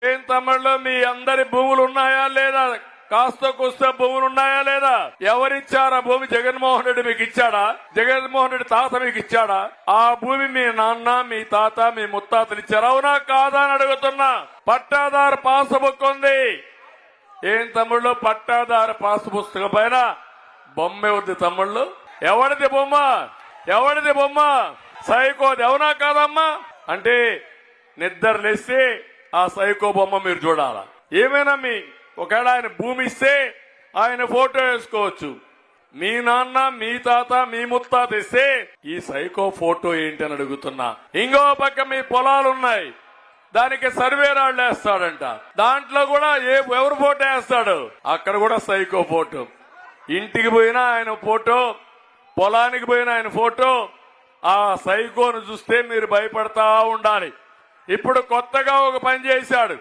ఏం తమిళలో మీ అందరి భూములు ఉన్నాయా లేదా? కాస్త కూస్త భూములు ఉన్నాయా లేదా? ఎవరిచ్చారా భూమి? జగన్మోహన్ రెడ్డి మీకు ఇచ్చాడా? జగన్మోహన్ రెడ్డి తాత మీకు ఇచ్చాడా? ఆ భూమి మీ నాన్న, మీ తాత, మీ ముత్తాతలు ఇచ్చారా? అవునా కాదా అని అడుగుతున్నా. పట్టాదారు పాస్ బుక్ ఉంది. ఏం తమ్ముళ్ళు, పట్టాదారు పాస్ పుస్తకం పైన బొమ్మ ఉంది తమ్ముళ్ళు. ఎవరిది బొమ్మ? ఎవరిది బొమ్మ? సైకోది. అవునా కాదమ్మా? అంటే నిద్ర లేస్తే ఆ సైకో బొమ్మ మీరు చూడాలా? ఏమైనా మీ ఒకవేళ ఆయన భూమి ఇస్తే ఆయన ఫోటో వేసుకోవచ్చు. మీ నాన్న, మీ తాత, మీ ముత్తాత ఇస్తే ఈ సైకో ఫోటో ఏంటి అని అడుగుతున్నా. ఇంకో పక్క మీ పొలాలు ఉన్నాయి, దానికి సర్వే రాళ్ళు వేస్తాడంట. దాంట్లో కూడా ఎవరు ఫోటో వేస్తాడు? అక్కడ కూడా సైకో ఫోటో. ఇంటికి పోయినా ఆయన ఫోటో, పొలానికి పోయినా ఆయన ఫోటో. ఆ సైకోను చూస్తే మీరు భయపడతా ఉండాలి. ఇప్పుడు కొత్తగా ఒక పని చేశాడు.